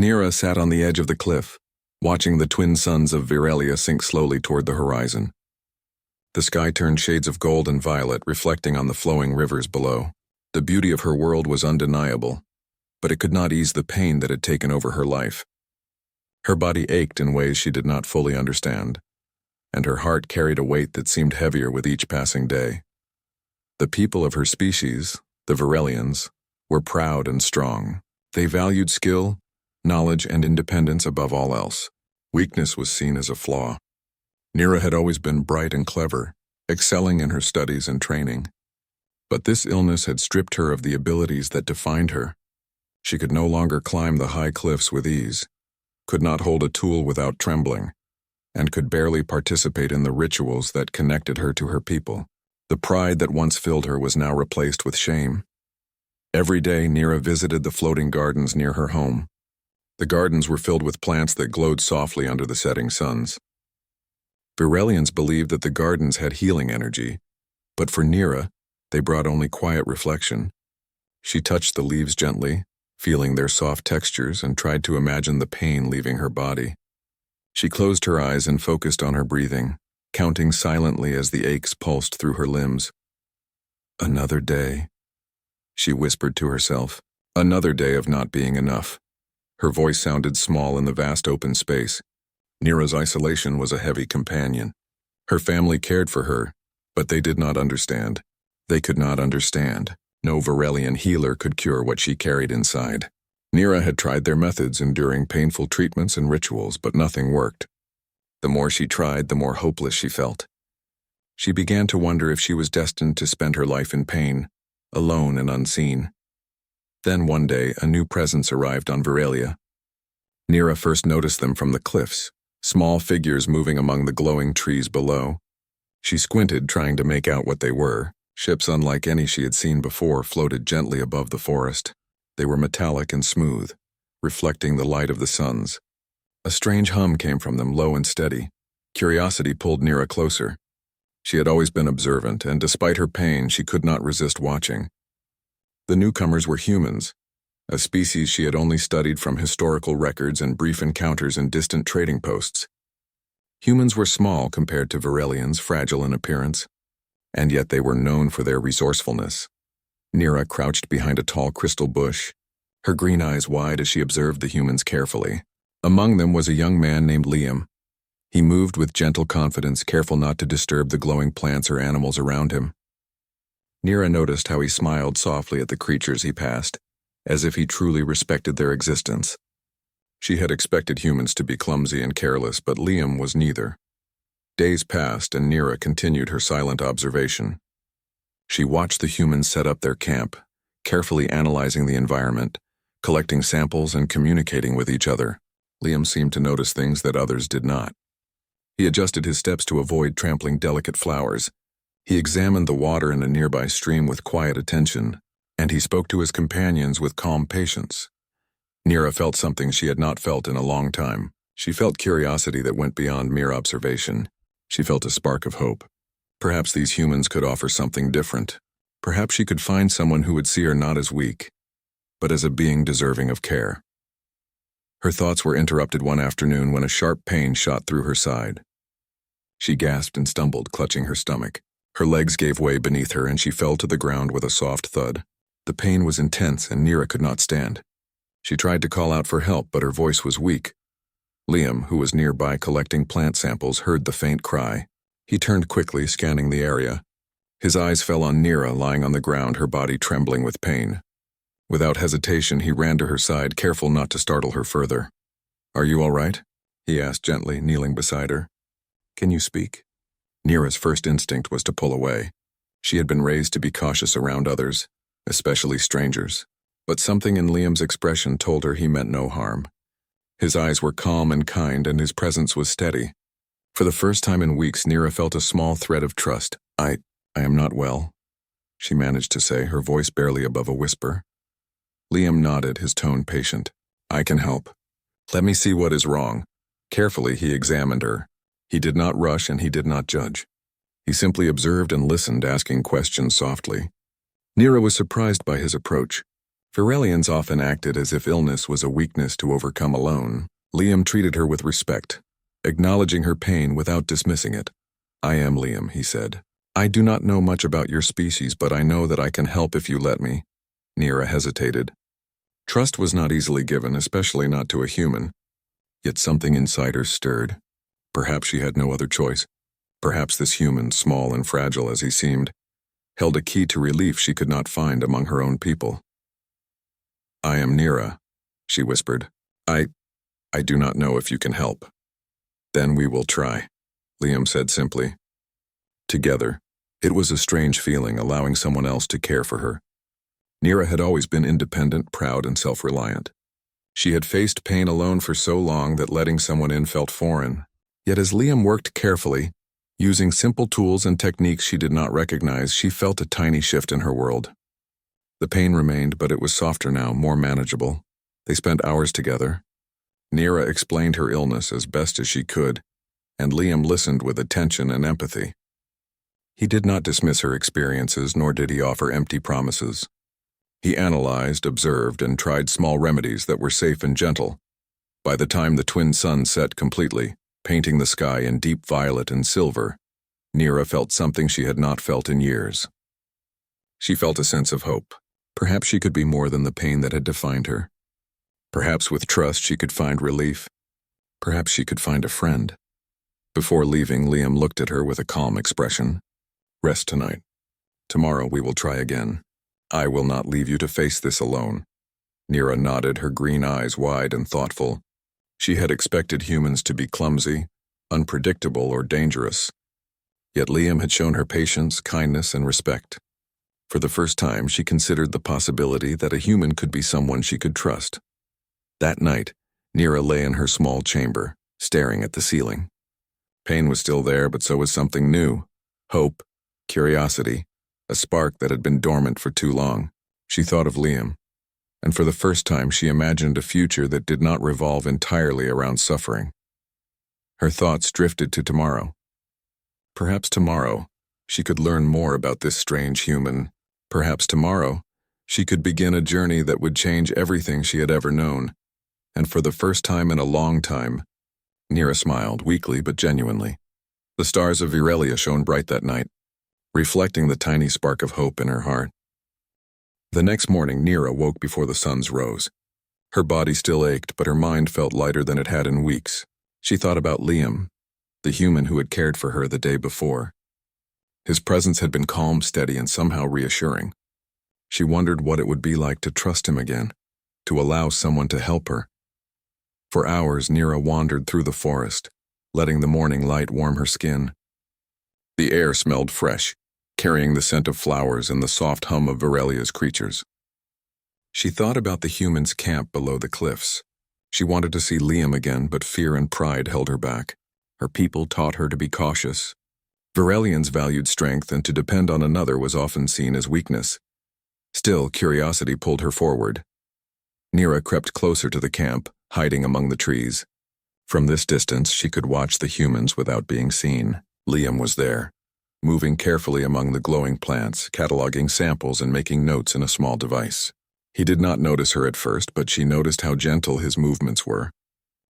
Nira sat on the edge of the cliff, watching the twin suns of Virelia sink slowly toward the horizon. The sky turned shades of gold and violet, reflecting on the flowing rivers below. The beauty of her world was undeniable, but it could not ease the pain that had taken over her life. Her body ached in ways she did not fully understand, and her heart carried a weight that seemed heavier with each passing day. The people of her species, the Virelians, were proud and strong. They valued skill, knowledge, and independence above all else. Weakness was seen as a flaw. Nira had always been bright and clever, excelling in her studies and training. But this illness had stripped her of the abilities that defined her. She could no longer climb the high cliffs with ease, could not hold a tool without trembling, and could barely participate in the rituals that connected her to her people. The pride that once filled her was now replaced with shame. Every day, Nira visited the floating gardens near her home. The gardens were filled with plants that glowed softly under the setting suns. Virelians believed that the gardens had healing energy, but for Nira, they brought only quiet reflection. She touched the leaves gently, feeling their soft textures, and tried to imagine the pain leaving her body. She closed her eyes and focused on her breathing, counting silently as the aches pulsed through her limbs. Another day, she whispered to herself. Another day of not being enough. Her voice sounded small in the vast open space. Nira's isolation was a heavy companion. Her family cared for her, but they did not understand. They could not understand. No Virelian healer could cure what she carried inside. Nira had tried their methods, enduring painful treatments and rituals, but nothing worked. The more she tried, the more hopeless she felt. She began to wonder if she was destined to spend her life in pain, alone and unseen. Then one day, a new presence arrived on Virelia. Nira first noticed them from the cliffs, small figures moving among the glowing trees below. She squinted, trying to make out what they were. Ships unlike any she had seen before floated gently above the forest. They were metallic and smooth, reflecting the light of the suns. A strange hum came from them, low and steady. Curiosity pulled Nira closer. She had always been observant, and despite her pain, she could not resist watching. The newcomers were humans, a species she had only studied from historical records and brief encounters in distant trading posts. Humans were small compared to Virelians, fragile in appearance, and yet they were known for their resourcefulness. Nira crouched behind a tall crystal bush, her green eyes wide as she observed the humans carefully. Among them was a young man named Liam. He moved with gentle confidence, careful not to disturb the glowing plants or animals around him. Nira noticed how he smiled softly at the creatures he passed, as if he truly respected their existence. She had expected humans to be clumsy and careless, but Liam was neither. Days passed, and Nira continued her silent observation. She watched the humans set up their camp, carefully analyzing the environment, collecting samples and communicating with each other. Liam seemed to notice things that others did not. He adjusted his steps to avoid trampling delicate flowers. He examined the water in a nearby stream with quiet attention, and he spoke to his companions with calm patience. Nira felt something she had not felt in a long time. She felt curiosity that went beyond mere observation. She felt a spark of hope. Perhaps these humans could offer something different. Perhaps she could find someone who would see her not as weak, but as a being deserving of care. Her thoughts were interrupted one afternoon when a sharp pain shot through her side. She gasped and stumbled, clutching her stomach. Her legs gave way beneath her, and she fell to the ground with a soft thud. The pain was intense, and Nira could not stand. She tried to call out for help, but her voice was weak. Liam, who was nearby collecting plant samples, heard the faint cry. He turned quickly, scanning the area. His eyes fell on Nira, lying on the ground, her body trembling with pain. Without hesitation, he ran to her side, careful not to startle her further. "Are you all right?" he asked gently, kneeling beside her. "Can you speak?" Nira's first instinct was to pull away. She had been raised to be cautious around others, especially strangers. But something in Liam's expression told her he meant no harm. His eyes were calm and kind, and his presence was steady. For the first time in weeks, Nira felt a small thread of trust. I am not well," she managed to say, her voice barely above a whisper. Liam nodded, his tone patient. "I can help. Let me see what is wrong." Carefully, he examined her. He did not rush and he did not judge. He simply observed and listened, asking questions softly. Nira was surprised by his approach. Virelians often acted as if illness was a weakness to overcome alone. Liam treated her with respect, acknowledging her pain without dismissing it. "I am Liam," he said. "I do not know much about your species, but I know that I can help if you let me." Nira hesitated. Trust was not easily given, especially not to a human. Yet something inside her stirred. Perhaps she had no other choice. Perhaps this human, small and fragile as he seemed, held a key to relief she could not find among her own people. "I am Nira," she whispered. I do not know if you can help." "Then we will try," Liam said simply. Together, it was a strange feeling, allowing someone else to care for her. Nira had always been independent, proud, and self-reliant. She had faced pain alone for so long that letting someone in felt foreign. Yet as Liam worked carefully, using simple tools and techniques she did not recognize, she felt a tiny shift in her world. The pain remained, but it was softer now, more manageable. They spent hours together. Nira explained her illness as best as she could, and Liam listened with attention and empathy. He did not dismiss her experiences, nor did he offer empty promises. He analyzed, observed, and tried small remedies that were safe and gentle. By the time the twin suns set completely, painting the sky in deep violet and silver, Nira felt something she had not felt in years. She felt a sense of hope. Perhaps she could be more than the pain that had defined her. Perhaps with trust she could find relief. Perhaps she could find a friend. Before leaving, Liam looked at her with a calm expression. "Rest tonight. Tomorrow we will try again. I will not leave you to face this alone." Nira nodded, her green eyes wide and thoughtful. She had expected humans to be clumsy, unpredictable, or dangerous. Yet Liam had shown her patience, kindness, and respect. For the first time, she considered the possibility that a human could be someone she could trust. That night, Nira lay in her small chamber, staring at the ceiling. Pain was still there, but so was something new. Hope, curiosity, a spark that had been dormant for too long. She thought of Liam, and for the first time she imagined a future that did not revolve entirely around suffering. Her thoughts drifted to tomorrow. Perhaps tomorrow, she could learn more about this strange human. Perhaps tomorrow, she could begin a journey that would change everything she had ever known. And for the first time in a long time, Nira smiled, weakly but genuinely. The stars of Virelia shone bright that night, reflecting the tiny spark of hope in her heart. The next morning, Nira woke before the suns rose. Her body still ached, but her mind felt lighter than it had in weeks. She thought about Liam, the human who had cared for her the day before. His presence had been calm, steady, and somehow reassuring. She wondered what it would be like to trust him again, to allow someone to help her. For hours, Nira wandered through the forest, letting the morning light warm her skin. The air smelled fresh, carrying the scent of flowers and the soft hum of Virelia's creatures. She thought about the humans' camp below the cliffs. She wanted to see Liam again, but fear and pride held her back. Her people taught her to be cautious. Virelians valued strength, and to depend on another was often seen as weakness. Still, curiosity pulled her forward. Nira crept closer to the camp, hiding among the trees. From this distance, she could watch the humans without being seen. Liam was there, moving carefully among the glowing plants, cataloging samples and making notes in a small device. He did not notice her at first, but she noticed how gentle his movements were.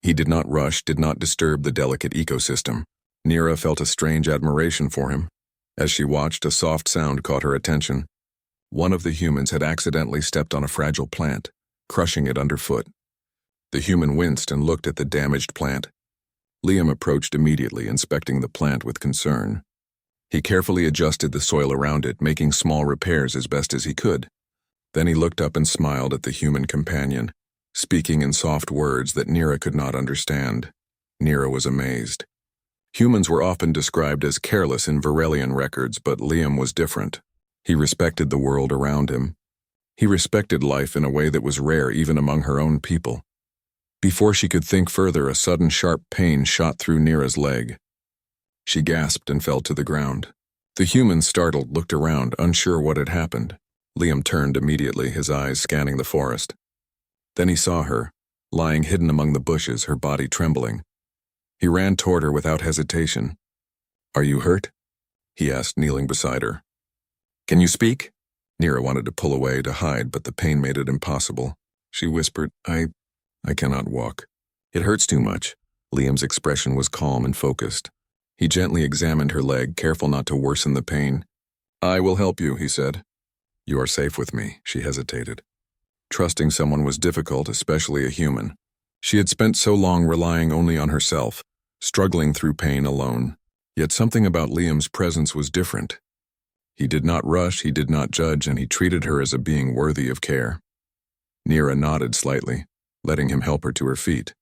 He did not rush, did not disturb the delicate ecosystem. Nira felt a strange admiration for him. As she watched, a soft sound caught her attention. One of the humans had accidentally stepped on a fragile plant, crushing it underfoot. The human winced and looked at the damaged plant. Liam approached immediately, inspecting the plant with concern. He carefully adjusted the soil around it, making small repairs as best as he could. Then he looked up and smiled at the human companion, speaking in soft words that Nira could not understand. Nira was amazed. Humans were often described as careless in Virelian records, but Liam was different. He respected the world around him. He respected life in a way that was rare even among her own people. Before she could think further, a sudden sharp pain shot through Nira's leg. She gasped and fell to the ground. The human, startled, looked around, unsure what had happened. Liam turned immediately, his eyes scanning the forest. Then he saw her, lying hidden among the bushes, her body trembling. He ran toward her without hesitation. "Are you hurt?" he asked, kneeling beside her. "Can you speak?" Nira wanted to pull away to hide, but the pain made it impossible. She whispered, I cannot walk. It hurts too much. Liam's expression was calm and focused. He gently examined her leg, careful not to worsen the pain. I will help you, he said. You are safe with me, she hesitated. Trusting someone was difficult, especially a human. She had spent so long relying only on herself, struggling through pain alone. Yet something about Liam's presence was different. He did not rush, he did not judge, and he treated her as a being worthy of care. Nira nodded slightly, letting him help her to her feet.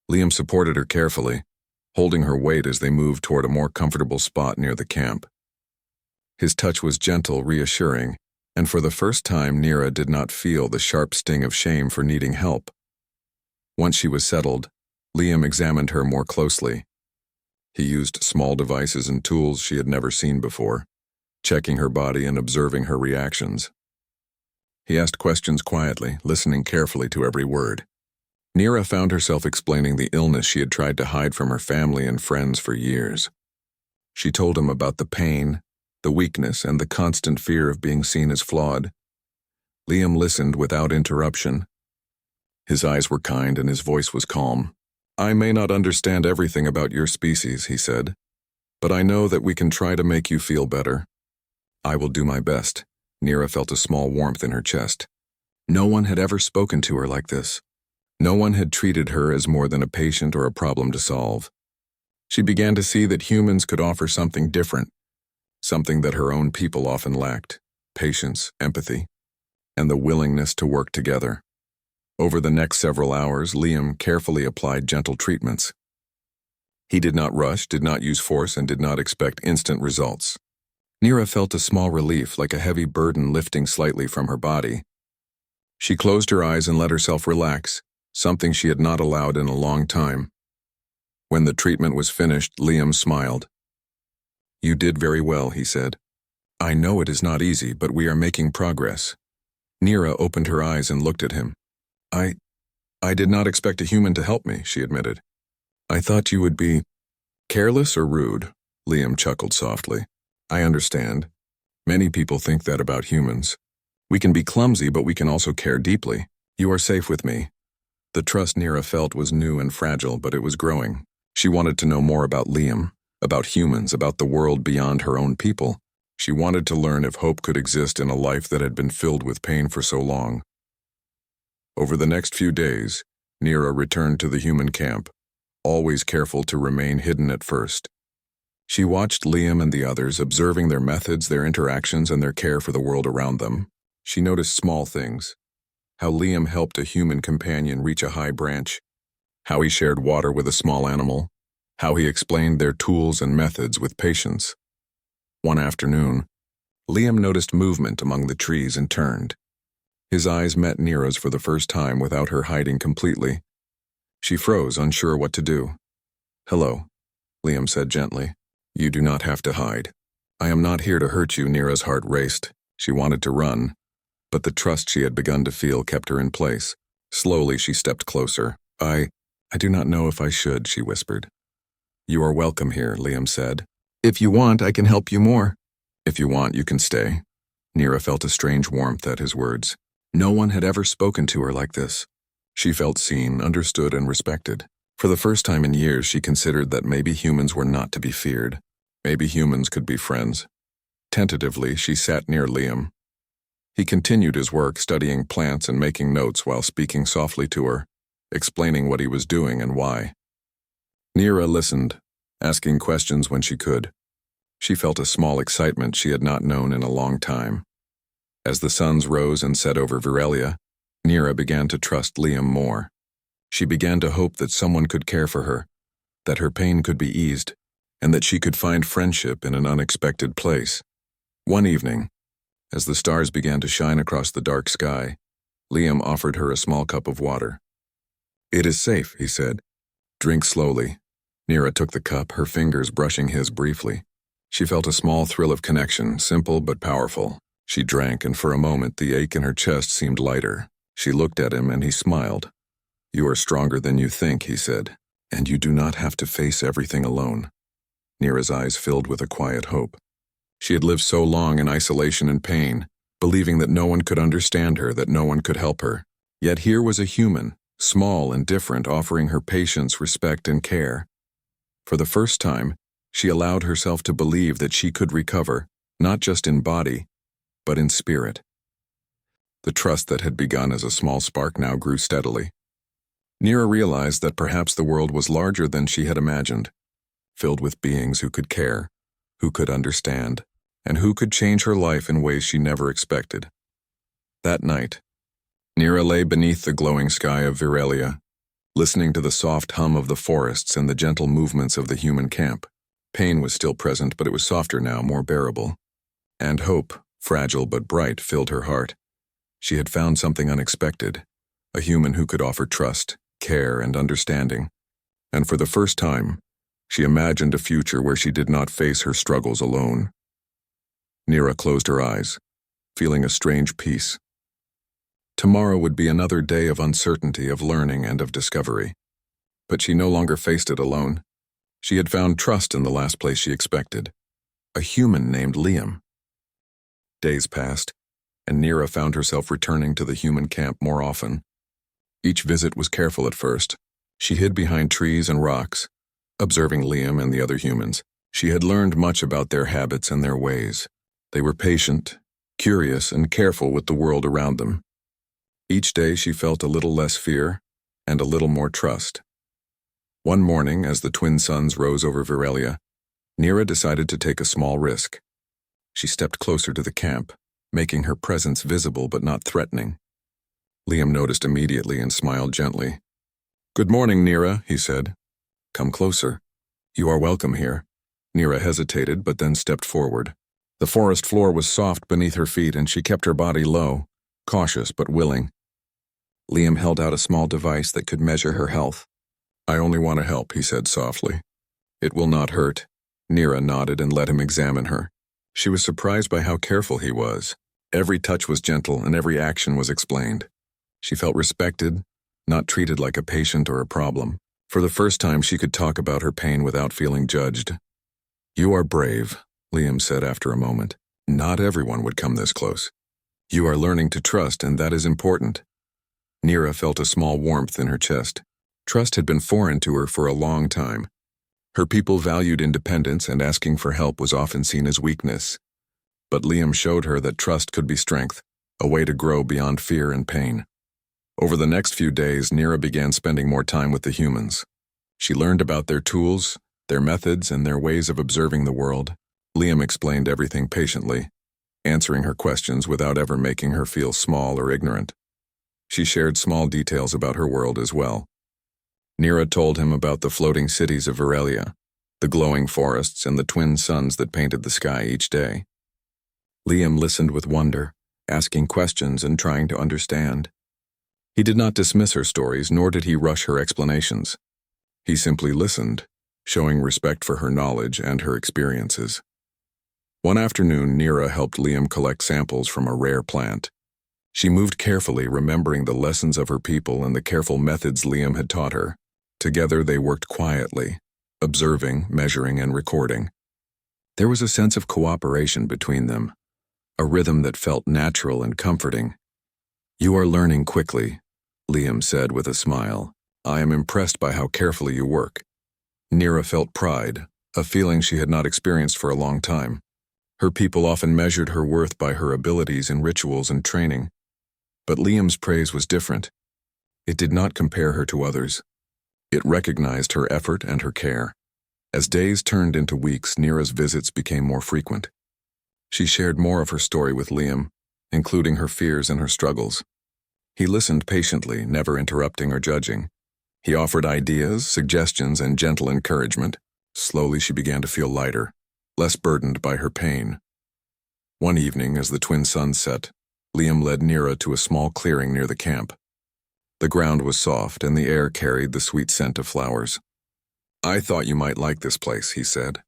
Liam supported her carefully, holding her weight as they moved toward a more comfortable spot near the camp. His touch was gentle, reassuring, and for the first time Nira did not feel the sharp sting of shame for needing help. Once she was settled, Liam examined her more closely. He used small devices and tools she had never seen before, checking her body and observing her reactions. He asked questions quietly, listening carefully to every word. Nira found herself explaining the illness she had tried to hide from her family and friends for years. She told him about the pain, the weakness, and the constant fear of being seen as flawed. Liam listened without interruption. His eyes were kind and his voice was calm. I may not understand everything about your species, he said, but I know that we can try to make you feel better. I will do my best. Nira felt a small warmth in her chest. No one had ever spoken to her like this. No one had treated her as more than a patient or a problem to solve. She began to see that humans could offer something different, something that her own people often lacked: patience, empathy, and the willingness to work together. Over the next several hours, Liam carefully applied gentle treatments. He did not rush, did not use force, and did not expect instant results. Nira felt a small relief, like a heavy burden lifting slightly from her body. She closed her eyes and let herself relax, something she had not allowed in a long time. When the treatment was finished, Liam smiled. You did very well, he said. I know it is not easy, but we are making progress. Nira opened her eyes and looked at him. I did not expect a human to help me, she admitted. I thought you would be careless or rude, Liam chuckled softly. I understand. Many people think that about humans. We can be clumsy, but we can also care deeply. You are safe with me. The trust Nira felt was new and fragile, but it was growing. She wanted to know more about Liam, about humans, about the world beyond her own people. She wanted to learn if hope could exist in a life that had been filled with pain for so long. Over the next few days, Nira returned to the human camp, always careful to remain hidden at first. She watched Liam and the others, observing their methods, their interactions, and their care for the world around them. She noticed small things: how Liam helped a human companion reach a high branch, how he shared water with a small animal, how he explained their tools and methods with patience. One afternoon, Liam noticed movement among the trees and turned. His eyes met Nira's for the first time without her hiding completely. She froze, unsure what to do. Hello, Liam said gently. You do not have to hide. I am not here to hurt you. Nira's heart raced. She wanted to run, but the trust she had begun to feel kept her in place. Slowly she stepped closer. I do not know if I should, she whispered. You are welcome here, Liam said. If you want, I can help you more. If you want, you can stay. Nira felt a strange warmth at his words. No one had ever spoken to her like this. She felt seen, understood, and respected. For the first time in years, she considered that maybe humans were not to be feared. Maybe humans could be friends. Tentatively, she sat near Liam. He continued his work, studying plants and making notes while speaking softly to her, explaining what he was doing and why. Nira listened, asking questions when she could. She felt a small excitement she had not known in a long time. As the suns rose and set over Virelia, Nira began to trust Liam more. She began to hope that someone could care for her, that her pain could be eased, and that she could find friendship in an unexpected place. One evening, as the stars began to shine across the dark sky, Liam offered her a small cup of water. It is safe, he said. Drink slowly. Nira took the cup, her fingers brushing his briefly. She felt a small thrill of connection, simple but powerful. She drank, and for a moment the ache in her chest seemed lighter. She looked at him, and he smiled. You are stronger than you think, he said, and you do not have to face everything alone. Nira's eyes filled with a quiet hope. She had lived so long in isolation and pain, believing that no one could understand her, that no one could help her. Yet here was a human, small and different, offering her patience, respect, and care. For the first time, she allowed herself to believe that she could recover, not just in body, but in spirit. The trust that had begun as a small spark now grew steadily. Nira realized that perhaps the world was larger than she had imagined, filled with beings who could care, who could understand, and who could change her life in ways she never expected. That night, Nira lay beneath the glowing sky of Virelia, listening to the soft hum of the forests and the gentle movements of the human camp. Pain was still present, but it was softer now, more bearable. And hope, fragile but bright, filled her heart. She had found something unexpected, a human who could offer trust, care, and understanding. And for the first time, she imagined a future where she did not face her struggles alone. Nira closed her eyes, feeling a strange peace. Tomorrow would be another day of uncertainty, of learning, and of discovery. But she no longer faced it alone. She had found trust in the last place she expected, a human named Liam. Days passed, and Nira found herself returning to the human camp more often. Each visit was careful at first. She hid behind trees and rocks, observing Liam and the other humans. She had learned much about their habits and their ways. They were patient, curious, and careful with the world around them. Each day she felt a little less fear and a little more trust. One morning, as the twin suns rose over Virelia, Nira decided to take a small risk. She stepped closer to the camp, making her presence visible but not threatening. Liam noticed immediately and smiled gently. "Good morning, Nira," he said. "Come closer. You are welcome here." Nira hesitated but then stepped forward. The forest floor was soft beneath her feet and she kept her body low, cautious but willing. Liam held out a small device that could measure her health. "I only want to help," he said softly. "It will not hurt." Nira nodded and let him examine her. She was surprised by how careful he was. Every touch was gentle and every action was explained. She felt respected, not treated like a patient or a problem. For the first time, she could talk about her pain without feeling judged. "You are brave," Liam said after a moment. "Not everyone would come this close. You are learning to trust, and that is important." Nira felt a small warmth in her chest. Trust had been foreign to her for a long time. Her people valued independence, and asking for help was often seen as weakness. But Liam showed her that trust could be strength, a way to grow beyond fear and pain. Over the next few days, Nira began spending more time with the humans. She learned about their tools, their methods, and their ways of observing the world. Liam explained everything patiently, answering her questions without ever making her feel small or ignorant. She shared small details about her world as well. Nira told him about the floating cities of Virelia, the glowing forests, and the twin suns that painted the sky each day. Liam listened with wonder, asking questions and trying to understand. He did not dismiss her stories, nor did he rush her explanations. He simply listened, showing respect for her knowledge and her experiences. One afternoon, Nira helped Liam collect samples from a rare plant. She moved carefully, remembering the lessons of her people and the careful methods Liam had taught her. Together they worked quietly, observing, measuring, and recording. There was a sense of cooperation between them, a rhythm that felt natural and comforting. "You are learning quickly," Liam said with a smile. "I am impressed by how carefully you work." Nira felt pride, a feeling she had not experienced for a long time. Her people often measured her worth by her abilities in rituals and training. But Liam's praise was different. It did not compare her to others. It recognized her effort and her care. As days turned into weeks, Nira's visits became more frequent. She shared more of her story with Liam, including her fears and her struggles. He listened patiently, never interrupting or judging. He offered ideas, suggestions, and gentle encouragement. Slowly she began to feel lighter, less burdened by her pain. One evening, as the twin suns set, Liam led Nira to a small clearing near the camp. The ground was soft, and the air carried the sweet scent of flowers. "I thought you might like this place," he said.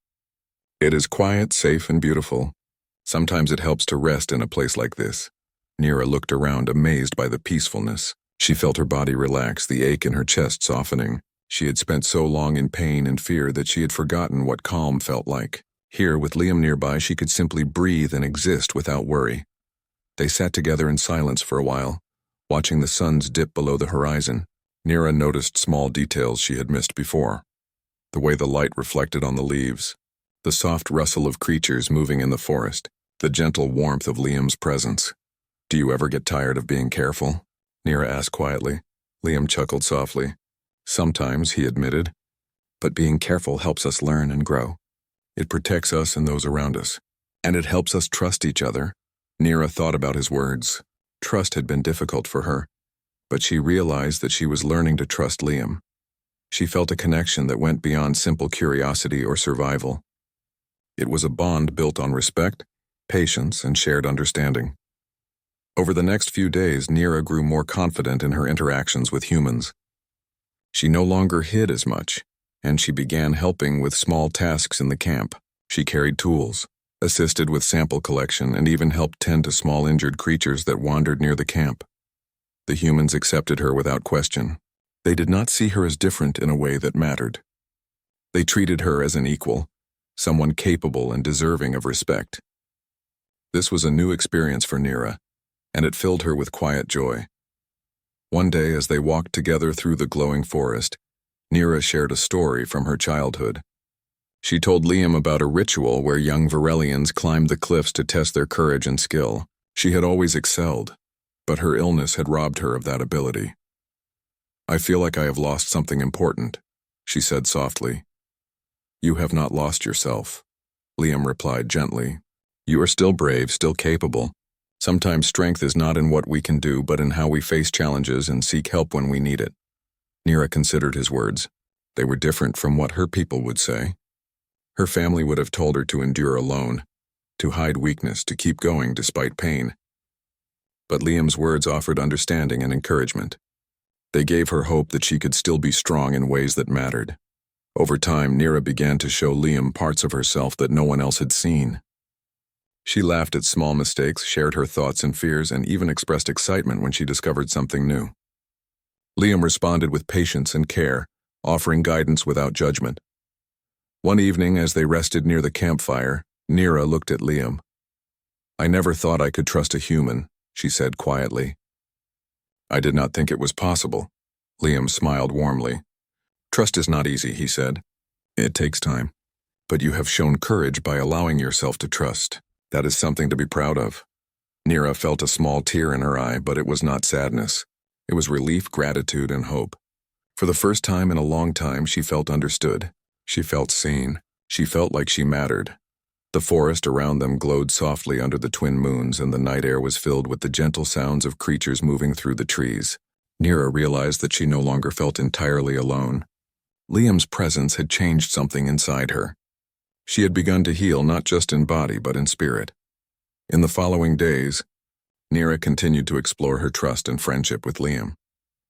"It is quiet, safe, and beautiful. Sometimes it helps to rest in a place like this." Nira looked around, amazed by the peacefulness. She felt her body relax, the ache in her chest softening. She had spent so long in pain and fear that she had forgotten what calm felt like. Here, with Liam nearby, she could simply breathe and exist without worry. They sat together in silence for a while, watching the suns dip below the horizon. Nira noticed small details she had missed before. The way the light reflected on the leaves, the soft rustle of creatures moving in the forest, the gentle warmth of Liam's presence. "Do you ever get tired of being careful?" Nira asked quietly. Liam chuckled softly. "Sometimes," he admitted, "but being careful helps us learn and grow. It protects us and those around us, and it helps us trust each other." Nira thought about his words. Trust had been difficult for her, but she realized that she was learning to trust Liam. She felt a connection that went beyond simple curiosity or survival. It was a bond built on respect, patience, and shared understanding. Over the next few days, Nira grew more confident in her interactions with humans. She no longer hid as much, and she began helping with small tasks in the camp. She carried tools, assisted with sample collection, and even helped tend to small injured creatures that wandered near the camp. The humans accepted her without question. They did not see her as different in a way that mattered. They treated her as an equal, someone capable and deserving of respect. This was a new experience for Nira, and it filled her with quiet joy. One day, as they walked together through the glowing forest, Nira shared a story from her childhood. She told Liam about a ritual where young Virelians climbed the cliffs to test their courage and skill. She had always excelled, but her illness had robbed her of that ability. "I feel like I have lost something important," she said softly. "You have not lost yourself," Liam replied gently. "You are still brave, still capable. Sometimes strength is not in what we can do, but in how we face challenges and seek help when we need it." Nira considered his words. They were different from what her people would say. Her family would have told her to endure alone, to hide weakness, to keep going despite pain. But Liam's words offered understanding and encouragement. They gave her hope that she could still be strong in ways that mattered. Over time, Nira began to show Liam parts of herself that no one else had seen. She laughed at small mistakes, shared her thoughts and fears, and even expressed excitement when she discovered something new. Liam responded with patience and care, offering guidance without judgment. One evening, as they rested near the campfire, Nira looked at Liam. "I never thought I could trust a human," she said quietly. "I did not think it was possible." Liam smiled warmly. "Trust is not easy," he said. "It takes time. But you have shown courage by allowing yourself to trust. That is something to be proud of." Nira felt a small tear in her eye, but it was not sadness. It was relief, gratitude, and hope. For the first time in a long time, she felt understood. She felt seen. She felt like she mattered. The forest around them glowed softly under the twin moons, and the night air was filled with the gentle sounds of creatures moving through the trees. Nira realized that she no longer felt entirely alone. Liam's presence had changed something inside her. She had begun to heal not just in body but in spirit. In the following days, Nira continued to explore her trust and friendship with Liam.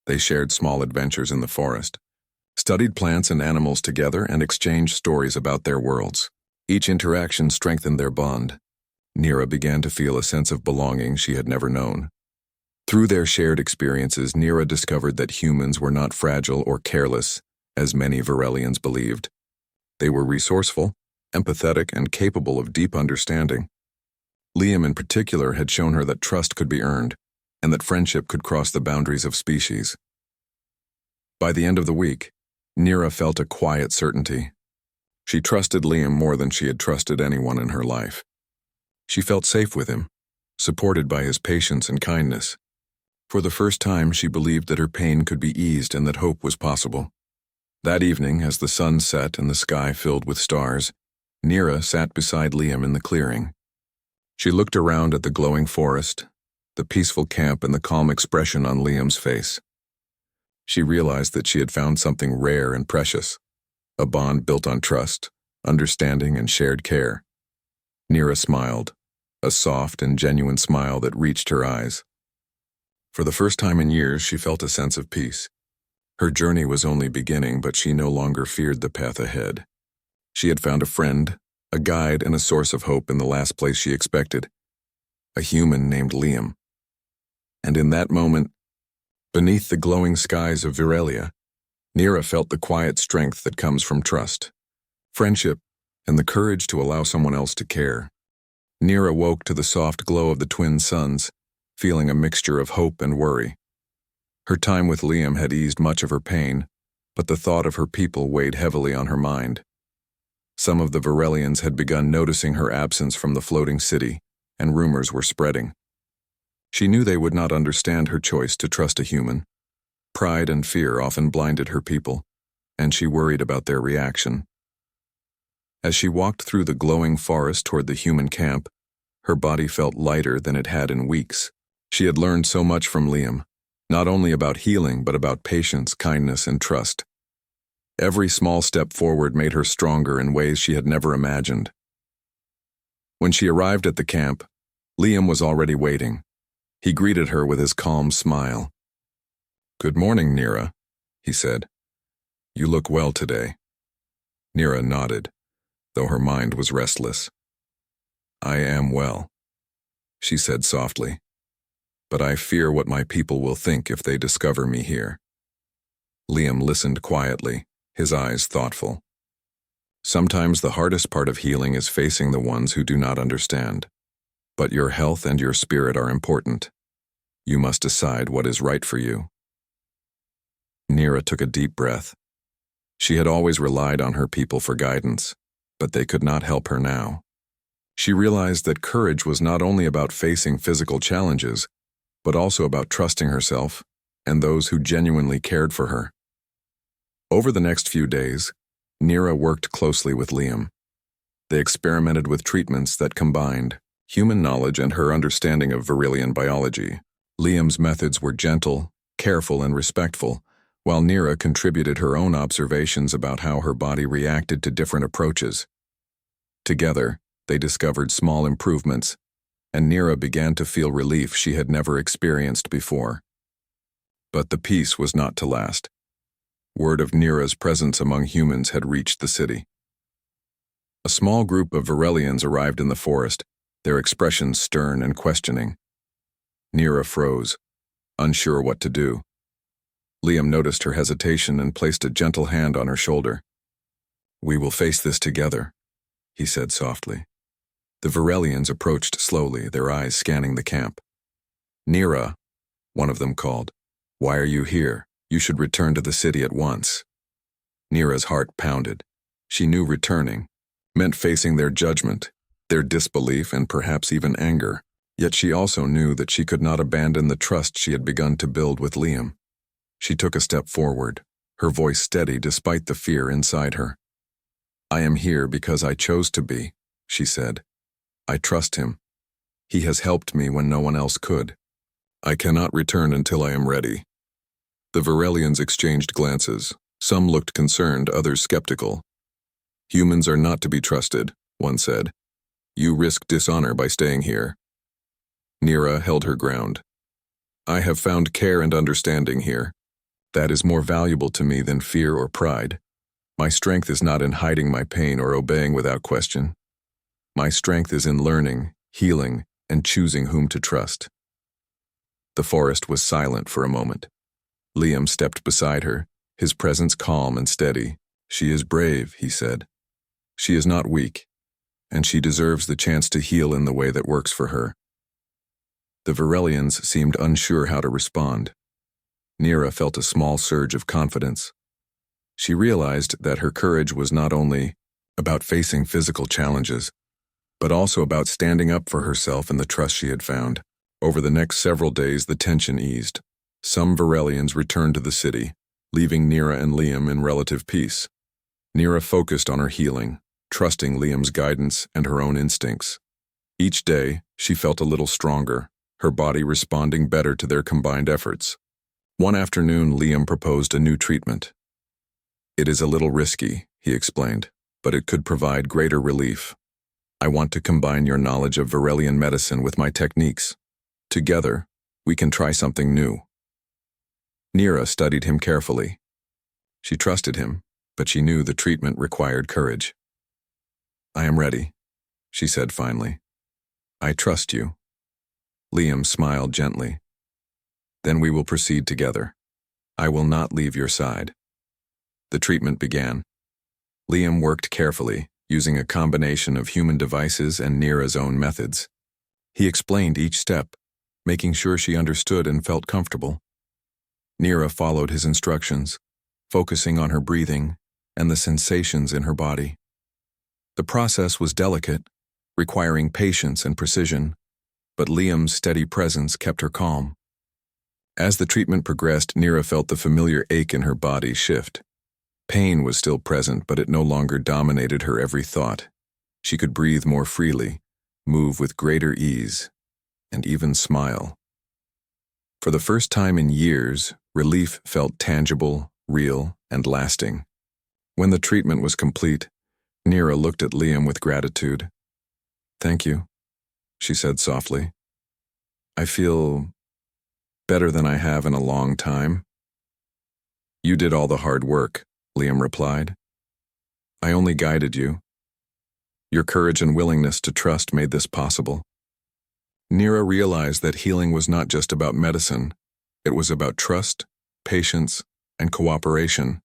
They shared small adventures in the forest, studied plants and animals together, and exchanged stories about their worlds. Each interaction strengthened their bond. Nira began to feel a sense of belonging she had never known. Through their shared experiences, Nira discovered that humans were not fragile or careless, as many Virelians believed. They were resourceful, empathetic, and capable of deep understanding. Liam in particular had shown her that trust could be earned, and that friendship could cross the boundaries of species. By the end of the week, Nira felt a quiet certainty. She trusted Liam more than she had trusted anyone in her life. She felt safe with him, supported by his patience and kindness. For the first time, she believed that her pain could be eased and that hope was possible. That evening, as the sun set and the sky filled with stars, Nira sat beside Liam in the clearing. She looked around at the glowing forest, the peaceful camp, and the calm expression on Liam's face. She realized that she had found something rare and precious, a bond built on trust, understanding, and shared care. Nira smiled, a soft and genuine smile that reached her eyes. For the first time in years, she felt a sense of peace. Her journey was only beginning, but she no longer feared the path ahead. She had found a friend, a guide, and a source of hope in the last place she expected, a human named Liam. And in that moment, beneath the glowing skies of Virelia, Nira felt the quiet strength that comes from trust, friendship, and the courage to allow someone else to care. Nira woke to the soft glow of the twin suns, feeling a mixture of hope and worry. Her time with Liam had eased much of her pain, but the thought of her people weighed heavily on her mind. Some of the Virelians had begun noticing her absence from the floating city, and rumors were spreading. She knew they would not understand her choice to trust a human. Pride and fear often blinded her people, and she worried about their reaction. As she walked through the glowing forest toward the human camp, her body felt lighter than it had in weeks. She had learned so much from Liam, not only about healing but about patience, kindness, and trust. Every small step forward made her stronger in ways she had never imagined. When she arrived at the camp, Liam was already waiting. He greeted her with his calm smile. "Good morning, Nira," he said. "You look well today." Nira nodded, though her mind was restless. "I am well," she said softly, "but I fear what my people will think if they discover me here." Liam listened quietly, his eyes thoughtful. Sometimes the hardest part of healing is facing the ones who do not understand. But your health and your spirit are important. You must decide what is right for you. Nira took a deep breath. She had always relied on her people for guidance, but they could not help her now. She realized that courage was not only about facing physical challenges, but also about trusting herself and those who genuinely cared for her. Over the next few days, Nira worked closely with Liam. They experimented with treatments that combined human knowledge and her understanding of Virelian biology. Liam's methods were gentle, careful, and respectful, while Nira contributed her own observations about how her body reacted to different approaches. Together, they discovered small improvements, and Nira began to feel relief she had never experienced before. But the peace was not to last. Word of Nira's presence among humans had reached the city. A small group of Virelians arrived in the forest, their expressions stern and questioning. Nira froze, unsure what to do. Liam noticed her hesitation and placed a gentle hand on her shoulder. "We will face this together," he said softly. The Virelians approached slowly, their eyes scanning the camp. "Nira," one of them called, "why are you here? You should return to the city at once." Nira's heart pounded. She knew returning meant facing their judgment, their disbelief, and perhaps even anger. Yet she also knew that she could not abandon the trust she had begun to build with Liam. She took a step forward, her voice steady despite the fear inside her. "I am here because I chose to be," she said. "I trust him. He has helped me when no one else could. I cannot return until I am ready." The Virelians exchanged glances. Some looked concerned, others skeptical. "Humans are not to be trusted," one said. "You risk dishonor by staying here." Nira held her ground. "I have found care and understanding here. That is more valuable to me than fear or pride. My strength is not in hiding my pain or obeying without question. My strength is in learning, healing, and choosing whom to trust." The forest was silent for a moment. Liam stepped beside her, his presence calm and steady. "She is brave," he said. "She is not weak, and she deserves the chance to heal in the way that works for her." The Virelians seemed unsure how to respond. Nira felt a small surge of confidence. She realized that her courage was not only about facing physical challenges, but also about standing up for herself and the trust she had found. Over the next several days, the tension eased. Some Virelians returned to the city, leaving Nira and Liam in relative peace. Nira focused on her healing, trusting Liam's guidance and her own instincts. Each day, she felt a little stronger, her body responding better to their combined efforts. One afternoon, Liam proposed a new treatment. "It is a little risky," he explained, "but it could provide greater relief. I want to combine your knowledge of Virelian medicine with my techniques. Together, we can try something new." Nira studied him carefully. She trusted him, but she knew the treatment required courage. "I am ready," she said finally. "I trust you." Liam smiled gently. "Then we will proceed together. I will not leave your side." The treatment began. Liam worked carefully, using a combination of human devices and Neera's own methods. He explained each step, making sure she understood and felt comfortable. Neera followed his instructions, focusing on her breathing and the sensations in her body. The process was delicate, requiring patience and precision, but Liam's steady presence kept her calm. As the treatment progressed, Neera felt the familiar ache in her body shift. Pain was still present, but it no longer dominated her every thought. She could breathe more freely, move with greater ease, and even smile. For the first time in years, relief felt tangible, real, and lasting. When the treatment was complete, Neera looked at Liam with gratitude. "Thank you," she said softly. "I feel better than I have in a long time." "You did all the hard work," Liam replied. "I only guided you. Your courage and willingness to trust made this possible." Neera realized that healing was not just about medicine. It was about trust, patience, and cooperation.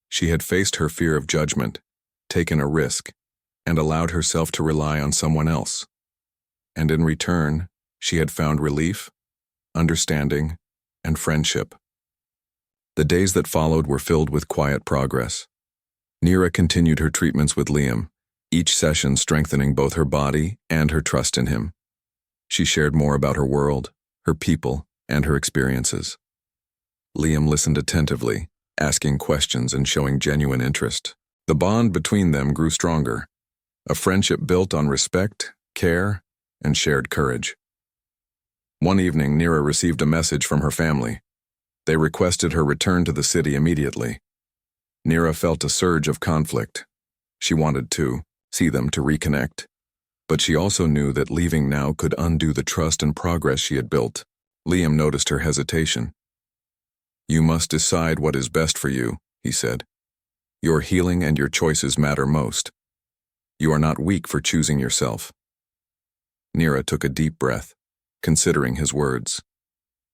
She had faced her fear of judgment, taken a risk, and allowed herself to rely on someone else. And in return, she had found relief, understanding, and friendship. The days that followed were filled with quiet progress. Neera continued her treatments with Liam, each session strengthening both her body and her trust in him. She shared more about her world, her people, and her experiences. Liam listened attentively, asking questions and showing genuine interest. The bond between them grew stronger, a friendship built on respect, care, and shared courage. One evening, Neera received a message from her family. They requested her return to the city immediately. Neera felt a surge of conflict. She wanted to see them to reconnect, but she also knew that leaving now could undo the trust and progress she had built. Liam noticed her hesitation. "You must decide what is best for you," he said. "Your healing and your choices matter most. You are not weak for choosing yourself." Neera took a deep breath, considering his words.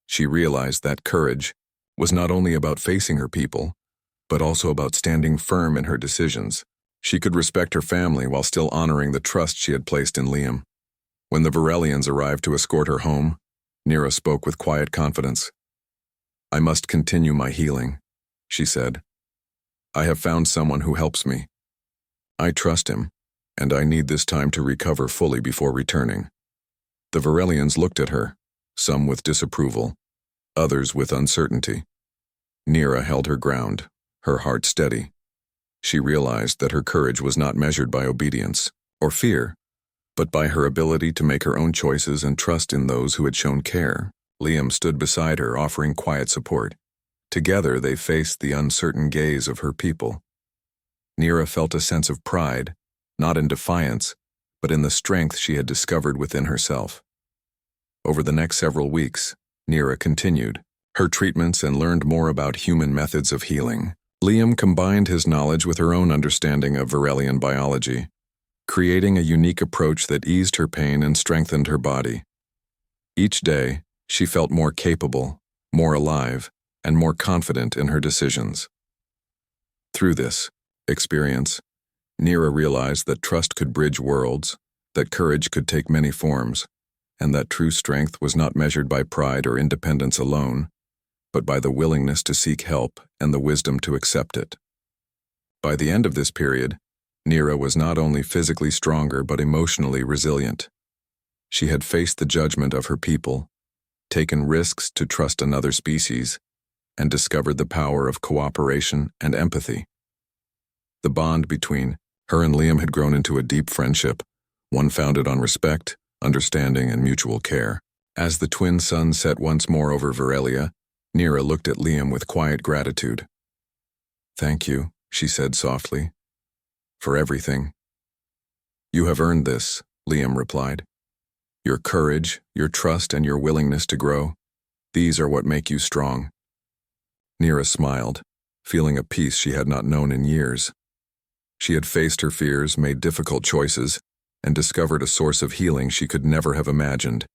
She realized that courage was not only about facing her people, but also about standing firm in her decisions. She could respect her family while still honoring the trust she had placed in Liam. When the Virelians arrived to escort her home, Neera spoke with quiet confidence. "I must continue my healing," she said. "I have found someone who helps me. I trust him, and I need this time to recover fully before returning." The Virelians looked at her, some with disapproval, others with uncertainty. Neera held her ground, her heart steady. She realized that her courage was not measured by obedience or fear, but by her ability to make her own choices and trust in those who had shown care. Liam stood beside her, offering quiet support. Together they faced the uncertain gaze of her people. Neera felt a sense of pride, not in defiance, but in the strength she had discovered within herself. Over the next several weeks, Neera continued her treatments and learned more about human methods of healing. Liam combined his knowledge with her own understanding of Virelian biology, creating a unique approach that eased her pain and strengthened her body. Each day, she felt more capable, more alive, and more confident in her decisions. Through this experience, Neera realized that trust could bridge worlds, that courage could take many forms, and that true strength was not measured by pride or independence alone, but by the willingness to seek help and the wisdom to accept it. By the end of this period, Neera was not only physically stronger but emotionally resilient. She had faced the judgment of her people, taken risks to trust another species, and discovered the power of cooperation and empathy. The bond between her and Liam had grown into a deep friendship, one founded on respect, understanding, and mutual care. As the twin suns set once more over Virelia, Neera looked at Liam with quiet gratitude. "Thank you," she said softly, "for everything." "You have earned this," Liam replied. "Your courage, your trust, and your willingness to grow, these are what make you strong." Neera smiled, feeling a peace she had not known in years. She had faced her fears, made difficult choices, and discovered a source of healing she could never have imagined.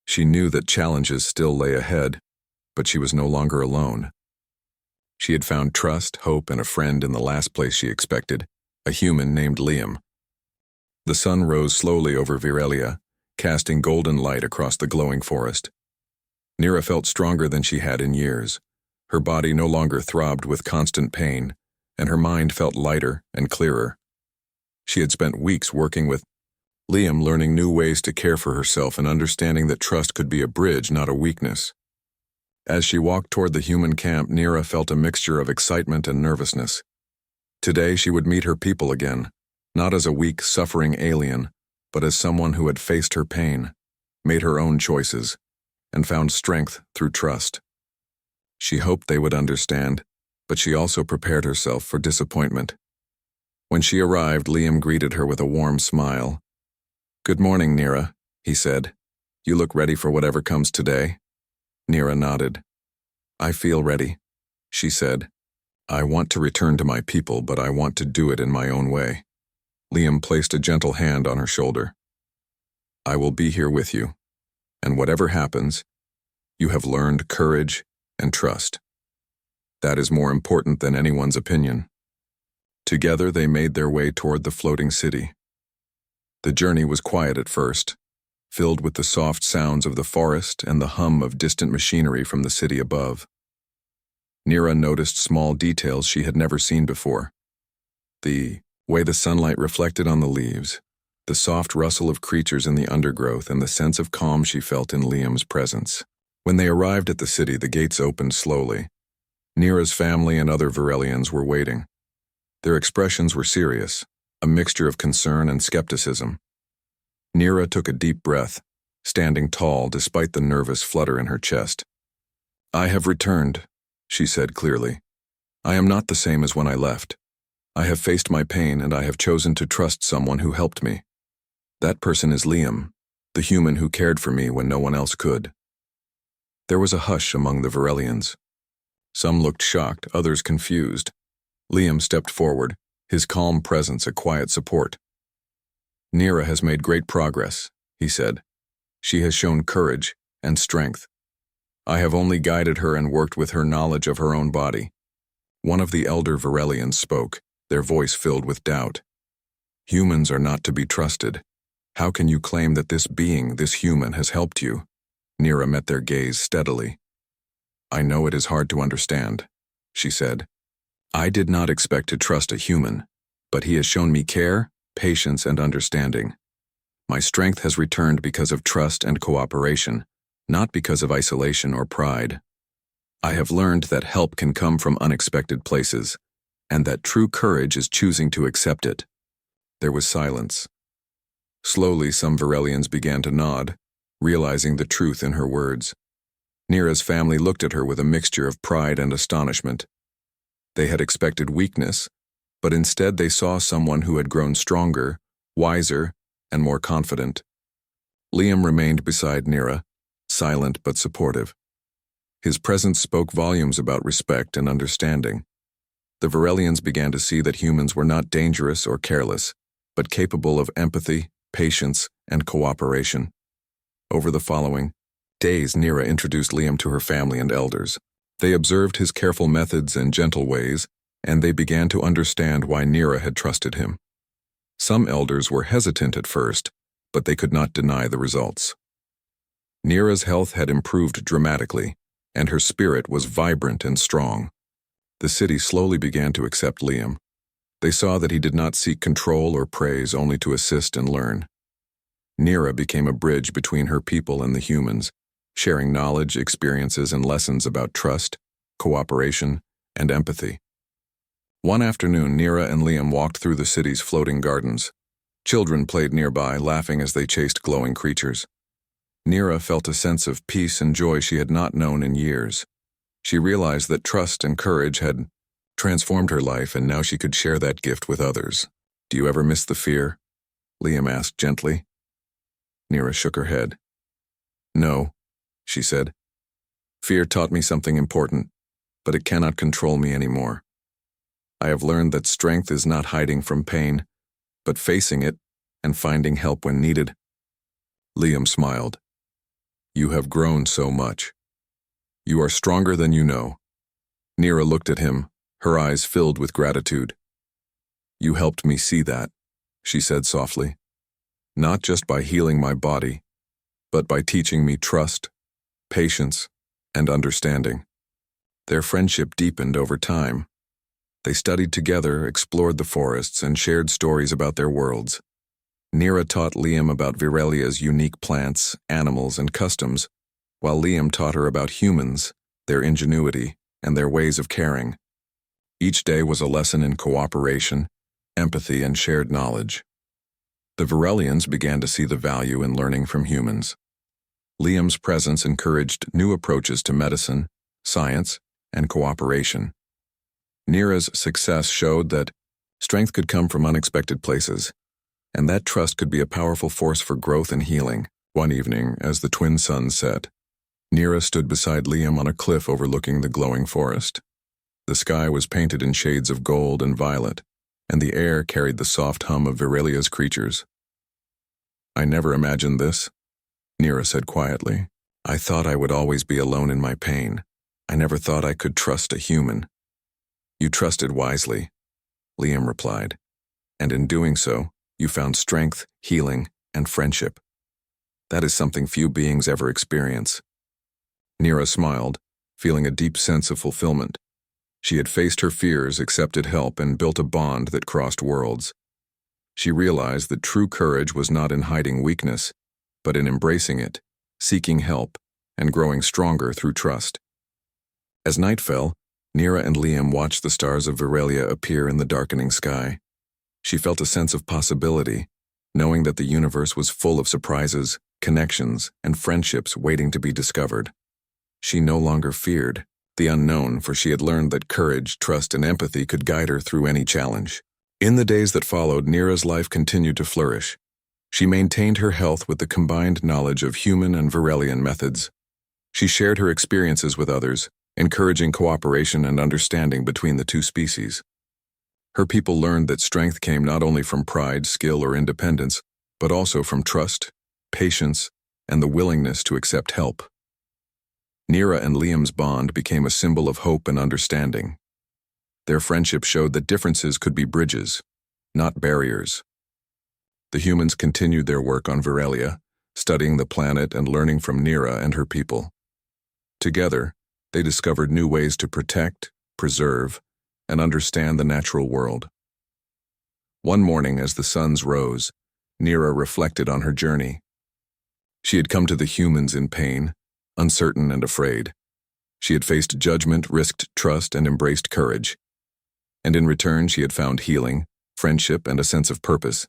She knew that challenges still lay ahead, but she was no longer alone. She had found trust, hope, and a friend in the last place she expected, a human named Liam. The sun rose slowly over Virelia, casting golden light across the glowing forest. Nira felt stronger than she had in years. Her body no longer throbbed with constant pain, and her mind felt lighter and clearer. She had spent weeks working with Liam, learning new ways to care for herself and understanding that trust could be a bridge, not a weakness. As she walked toward the human camp, Nira felt a mixture of excitement and nervousness. Today she would meet her people again, not as a weak, suffering alien, but as someone who had faced her pain, made her own choices, and found strength through trust. She hoped they would understand, but she also prepared herself for disappointment. When she arrived, Liam greeted her with a warm smile. "Good morning, Nira," he said. "You look ready for whatever comes today?" Nira nodded. "I feel ready," she said. "I want to return to my people, but I want to do it in my own way." Liam placed a gentle hand on her shoulder. "I will be here with you, and whatever happens, you have learned courage and trust. That is more important than anyone's opinion." Together they made their way toward the floating city. The journey was quiet at first, filled with the soft sounds of the forest and the hum of distant machinery from the city above. Nira noticed small details she had never seen before. The way the sunlight reflected on the leaves, the soft rustle of creatures in the undergrowth, and the sense of calm she felt in Liam's presence. When they arrived at the city, the gates opened slowly. Nira's family and other Virelians were waiting. Their expressions were serious, a mixture of concern and skepticism. Nira took a deep breath, standing tall despite the nervous flutter in her chest. "I have returned," she said clearly. "I am not the same as when I left. I have faced my pain, and I have chosen to trust someone who helped me. That person is Liam, the human who cared for me when no one else could." There was a hush among the Virelians. Some looked shocked, others confused. Liam stepped forward, his calm presence a quiet support. "Nira has made great progress," he said. "She has shown courage and strength. I have only guided her and worked with her knowledge of her own body." One of the elder Virelians spoke, their voice filled with doubt. "Humans are not to be trusted. How can you claim that this being, this human, has helped you?" Nira met their gaze steadily. "I know it is hard to understand," she said. "I did not expect to trust a human, but he has shown me care, patience, and understanding. My strength has returned because of trust and cooperation, not because of isolation or pride. I have learned that help can come from unexpected places, and that true courage is choosing to accept it." There was silence. Slowly, some Virelians began to nod, realizing the truth in her words. Nira's family looked at her with a mixture of pride and astonishment. They had expected weakness, but instead they saw someone who had grown stronger, wiser, and more confident. Liam remained beside Nira, silent but supportive. His presence spoke volumes about respect and understanding. The Virelians began to see that humans were not dangerous or careless, but capable of empathy, patience, and cooperation. Over the following days, Nira introduced Liam to her family and elders. They observed his careful methods and gentle ways, and they began to understand why Nira had trusted him. Some elders were hesitant at first, but they could not deny the results. Nira's health had improved dramatically, and her spirit was vibrant and strong. The city slowly began to accept Liam. They saw that he did not seek control or praise, only to assist and learn. Nira became a bridge between her people and the humans, sharing knowledge, experiences, and lessons about trust, cooperation, and empathy. One afternoon, Nira and Liam walked through the city's floating gardens. Children played nearby, laughing as they chased glowing creatures. Nira felt a sense of peace and joy she had not known in years. She realized that trust and courage had transformed her life, and now she could share that gift with others. "Do you ever miss the fear?" Liam asked gently. Nira shook her head. "No," she said. "Fear taught me something important, but it cannot control me anymore. I have learned that strength is not hiding from pain, but facing it and finding help when needed." Liam smiled. "You have grown so much. You are stronger than you know." Nira looked at him, her eyes filled with gratitude. You helped me see that, she said softly. Not just by healing my body, but by teaching me trust, patience, and understanding. Their friendship deepened over time. They studied together, explored the forests, and shared stories about their worlds. Nira taught Liam about Virelia's unique plants, animals, and customs, while Liam taught her about humans, their ingenuity, and their ways of caring. Each day was a lesson in cooperation, empathy, and shared knowledge. The Virelians began to see the value in learning from humans. Liam's presence encouraged new approaches to medicine, science, and cooperation. Nira's success showed that strength could come from unexpected places, and that trust could be a powerful force for growth and healing. One evening, as the twin suns set, Nira stood beside Liam on a cliff overlooking the glowing forest. The sky was painted in shades of gold and violet, and the air carried the soft hum of Virelia's creatures. I never imagined this, Nira said quietly. I thought I would always be alone in my pain. I never thought I could trust a human. You trusted wisely, Liam replied, and in doing so, you found strength, healing, and friendship. That is something few beings ever experience. Nira smiled, feeling a deep sense of fulfillment. She had faced her fears, accepted help, and built a bond that crossed worlds. She realized that true courage was not in hiding weakness, but in embracing it, seeking help, and growing stronger through trust. As night fell, Nira and Liam watched the stars of Virelia appear in the darkening sky. She felt a sense of possibility, knowing that the universe was full of surprises, connections, and friendships waiting to be discovered. She no longer feared the unknown, for she had learned that courage, trust, and empathy could guide her through any challenge. In the days that followed, Nira's life continued to flourish. She maintained her health with the combined knowledge of human and Virelian methods. She shared her experiences with others, encouraging cooperation and understanding between the two species. Her people learned that strength came not only from pride, skill, or independence, but also from trust, patience, and the willingness to accept help. Nira and Liam's bond became a symbol of hope and understanding. Their friendship showed that differences could be bridges, not barriers. The humans continued their work on Virelia, studying the planet and learning from Nira and her people. Together, they discovered new ways to protect, preserve, and understand the natural world. One morning, as the suns rose, Nira reflected on her journey. She had come to the humans in pain, uncertain and afraid. She had faced judgment, risked trust, and embraced courage. And in return, she had found healing, friendship, and a sense of purpose.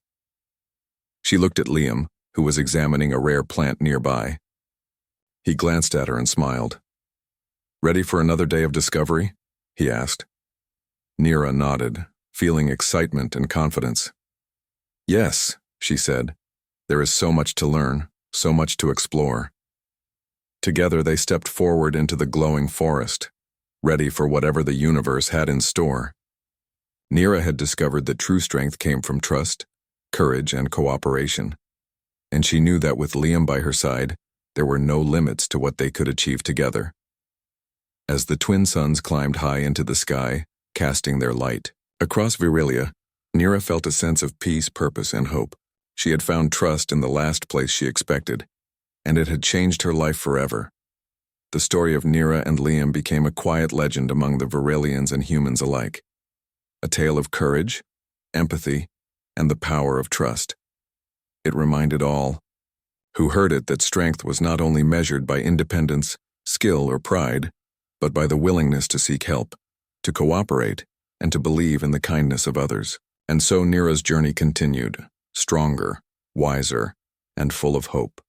She looked at Liam, who was examining a rare plant nearby. He glanced at her and smiled. Ready for another day of discovery? He asked. Nira nodded, feeling excitement and confidence. Yes, she said. There is so much to learn, so much to explore. Together they stepped forward into the glowing forest, ready for whatever the universe had in store. Nira had discovered that true strength came from trust, courage, and cooperation. And she knew that with Liam by her side, there were no limits to what they could achieve together. As the twin suns climbed high into the sky, casting their light across Virelia, Nira felt a sense of peace, purpose, and hope. She had found trust in the last place she expected, and it had changed her life forever. The story of Nira and Liam became a quiet legend among the Virelians and humans alike. A tale of courage, empathy, and the power of trust. It reminded all who heard it that strength was not only measured by independence, skill, or pride, but by the willingness to seek help, to cooperate, and to believe in the kindness of others. And so Nira's journey continued, stronger, wiser, and full of hope.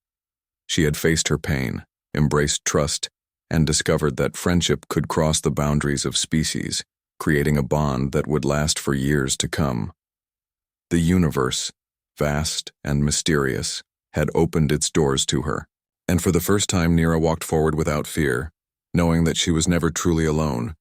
She had faced her pain, embraced trust, and discovered that friendship could cross the boundaries of species, creating a bond that would last for years to come. The universe, vast and mysterious, had opened its doors to her, and for the first time Nira walked forward without fear, knowing that she was never truly alone.